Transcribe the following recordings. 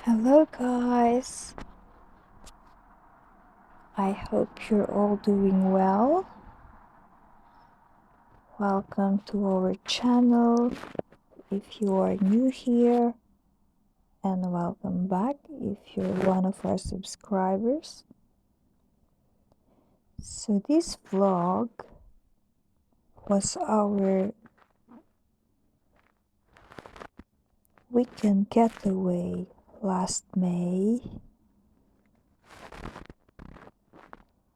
Hello, guys. I hope you're all doing well. Welcome to our channel if you are new here, and welcome back if you're one of our subscribers. So, this vlog was our weekend getaway last May,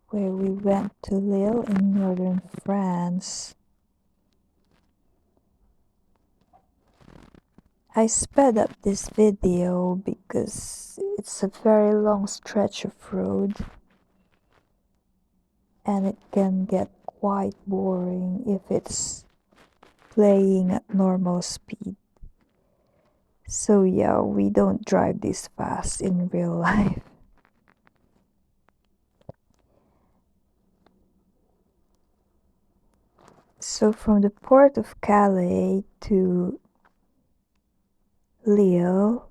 where we went to Lille in northern France. I sped up this video because it's a very long stretch of road and it can get quite boring if it's playing at normal speed. So yeah, we don't drive this fast in real life. So from the port of Calais to Lille,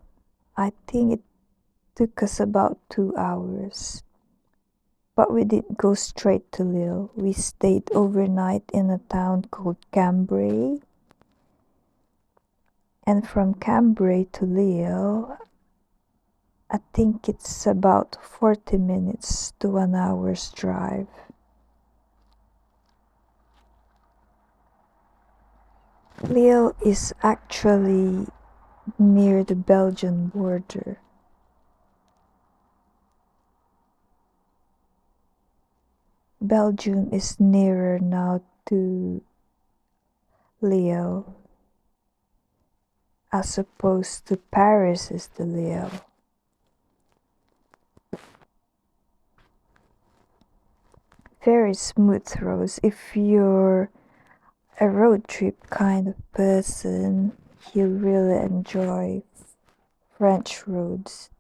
I think it took us about 2 hours. But we didn't go straight to Lille. We stayed overnight in a town called Cambrai. And from Cambrai to Lille, I think it's about 40 minutes to 1 hour's drive. Lille is actually near the Belgian border. Belgium is nearer now to Lille as opposed to Paris is to Lille. Very smooth roads. If you're a road trip kind of person, you really enjoy French roads.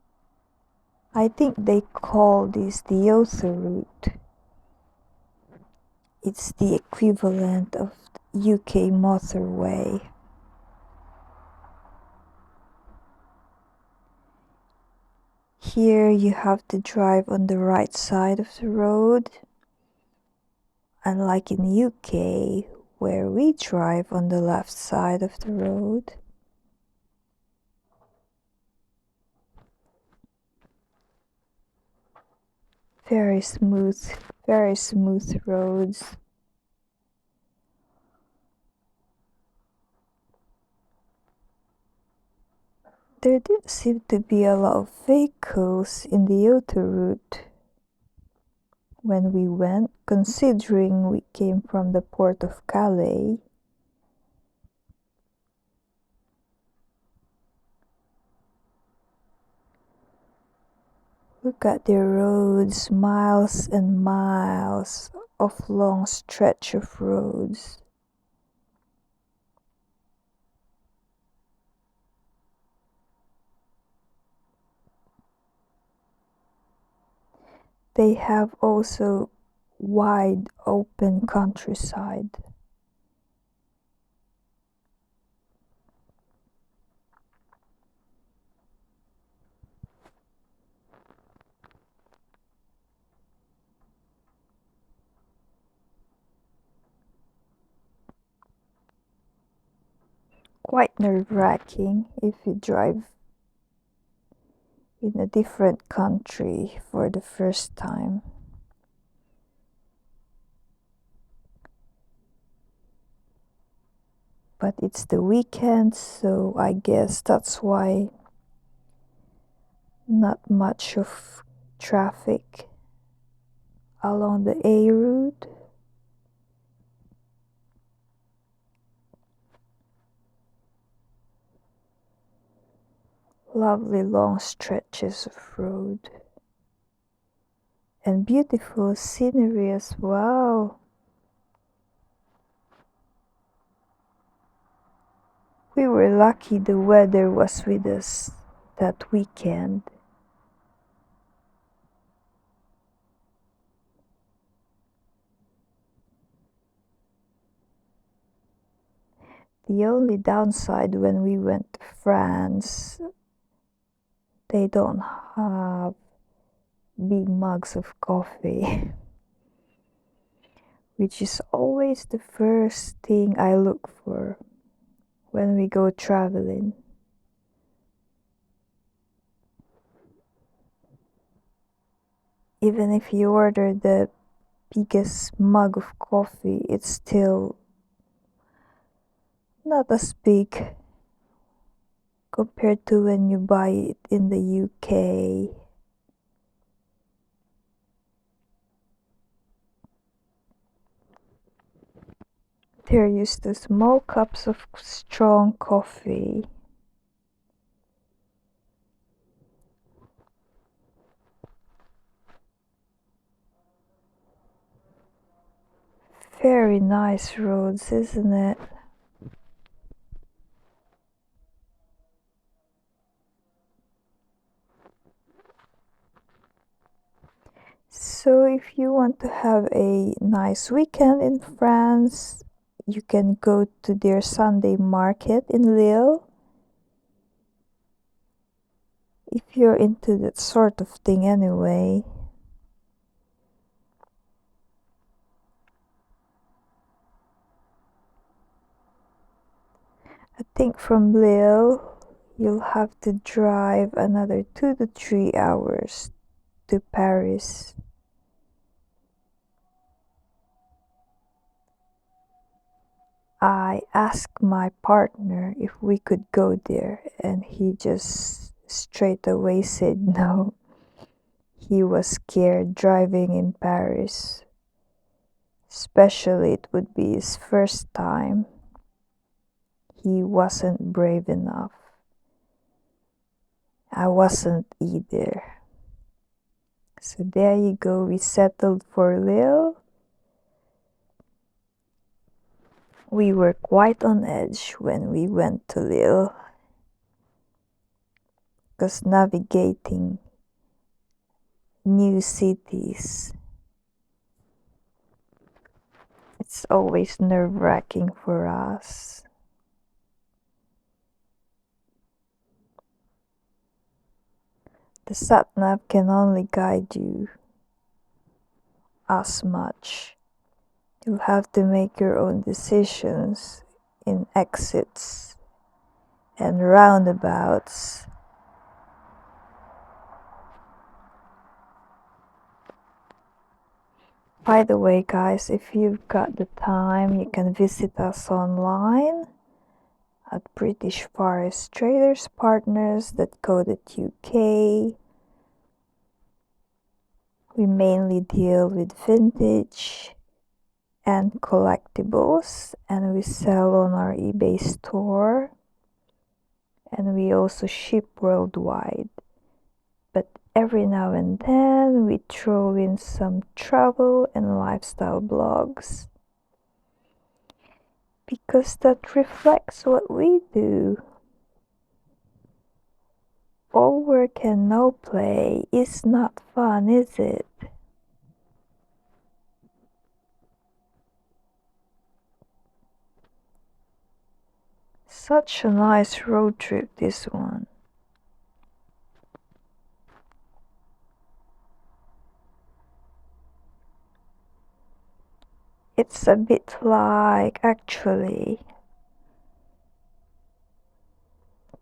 I think they call this the autoroute. It's the equivalent of the UK motorway. Here you have to drive on the right side of the road, unlike in the UK where we drive on the left side of the road. Very smooth roads. There didn't seem to be a lot of vehicles in the autoroute when we went, considering we came from the port of Calais. Look at the roads, miles and miles of long stretch of roads. They have also wide open countryside. Quite nerve-wracking if you drive in a different country for the first time. But it's the weekend, so I guess that's why not much of traffic along the A route. Lovely long stretches of road and beautiful scenery as well. We were lucky the weather was with us that weekend. The only downside when we went to France they don't have big mugs of coffee, which is always the first thing I look for when we go traveling. Even if you order the biggest mug of coffee, it's still not as big compared to when you buy it in the UK. They're used to small cups of strong coffee. Very nice roads, isn't it? So if you want to have a nice weekend in France, you can go to their Sunday market in Lille. If you're into that sort of thing anyway. I think from Lille, you'll have to drive another 2 to 3 hours to Paris. I asked my partner if we could go there, and he just straight away said no. He was scared driving in Paris. Especially it would be his first time. He wasn't brave enough. I wasn't either. So there you go, we settled for Lille. We were quite on edge when we went to Lille, because navigating new cities, it's always nerve-wracking for us. The sat-nav can only guide you as much. You'll have to make your own decisions in exits and roundabouts. By the way, guys, if you've got the time, you can visit us online at British Forest Traders Partners.co.uk. We mainly deal with vintage and collectibles, and we sell on our eBay store, and we also ship worldwide. But every now and then we throw in some travel and lifestyle blogs, because that reflects what we do. All work and no play is not fun, is it? Such a nice road trip, this one. It's a bit like, actually,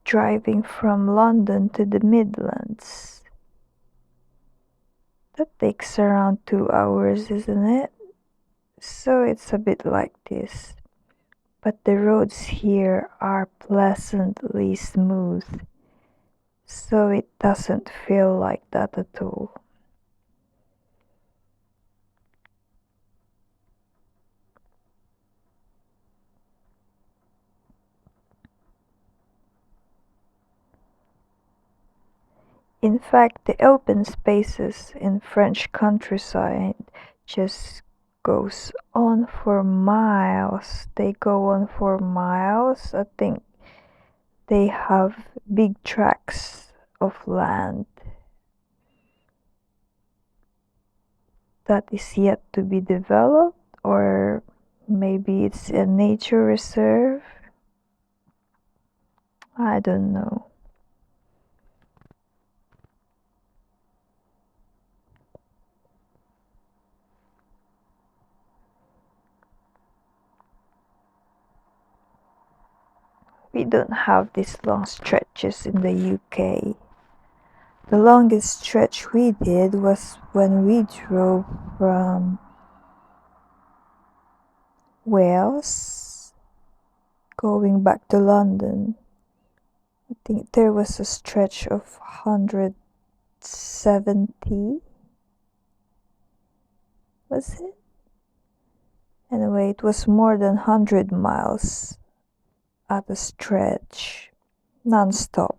driving from London to the Midlands. That takes around 2 hours, isn't it? So it's a bit like this. But the roads here are pleasantly smooth, so it doesn't feel like that at all. In fact, the open spaces in French countryside just goes on for miles. They go on for miles. I think they have big tracts of land that is yet to be developed, or maybe it's a nature reserve. I don't know. don't have these long stretches in the UK. The longest stretch we did was when we drove from Wales going back to London. I think there was a stretch of 170, was it? Anyway, it was more than 100 miles at a stretch, non-stop.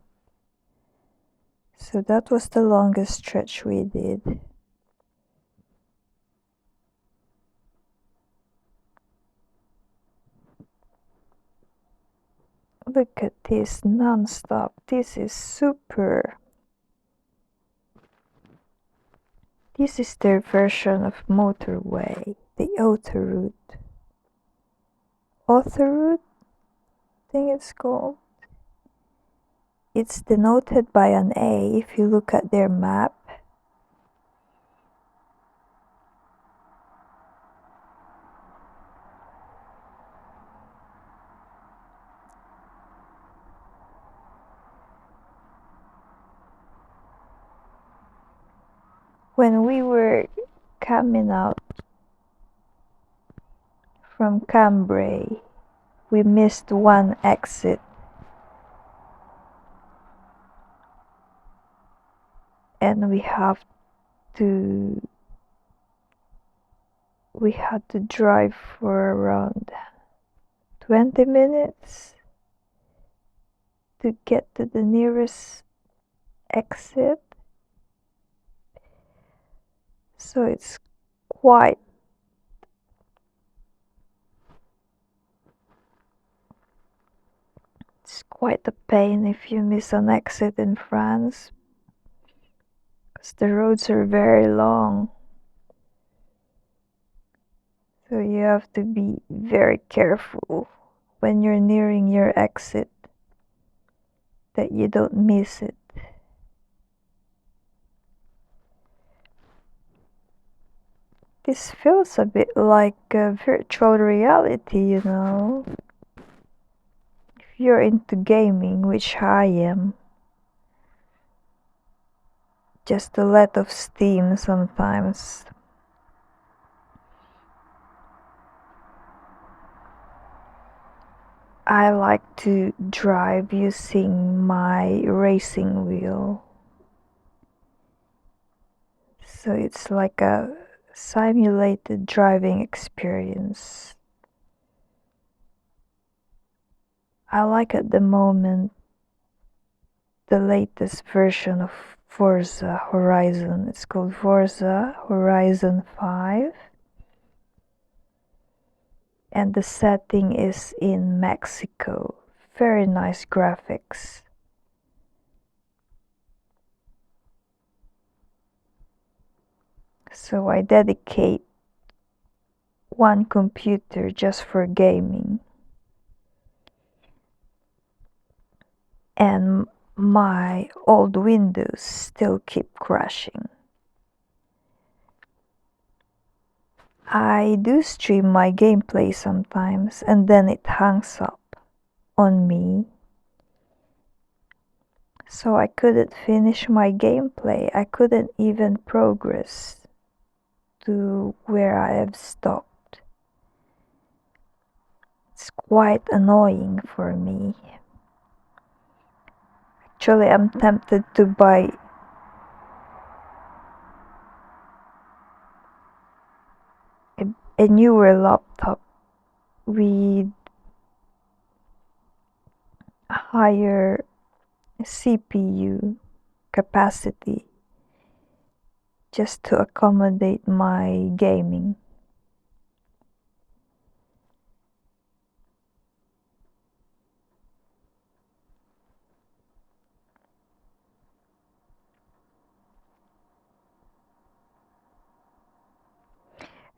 So that was the longest stretch we did. Look at this non-stop. This is super. This is their version of motorway, the autoroute. Autoroute, I think it's called. It's denoted by an A if you look at their map. When we were coming out from Cambrai, we missed one exit. And we had to drive for around 20 minutes to get to the nearest exit. So it's quite a pain if you miss an exit in France, because the roads are very long. So you have to be very careful when you're nearing your exit that you don't miss it. This feels a bit like virtual reality, you know. If you're into gaming, which I am, just a lot of steam sometimes. I like to drive using my racing wheel. So it's like a simulated driving experience. I like at the moment the latest version of Forza Horizon. It's called Forza Horizon 5. And the setting is in Mexico. Very nice graphics. So I dedicate one computer just for gaming. And my old Windows still keep crashing. I do stream my gameplay sometimes and then it hangs up on me. So I couldn't finish my gameplay. I couldn't even progress to where I have stopped. It's quite annoying for me. Actually, I'm tempted to buy a newer laptop with a higher CPU capacity just to accommodate my gaming.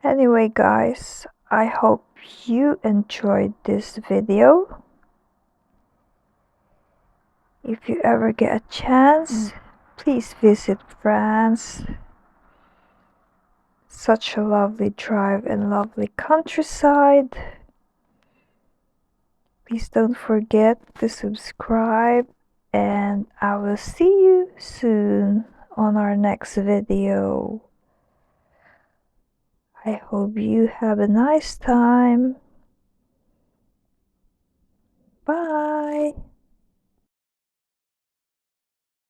Anyway guys, I hope you enjoyed this video. If you ever get a chance, please visit France. Such a lovely drive and lovely countryside. Please don't forget to subscribe, and I will see you soon on our next video. I hope you have a nice time. Bye.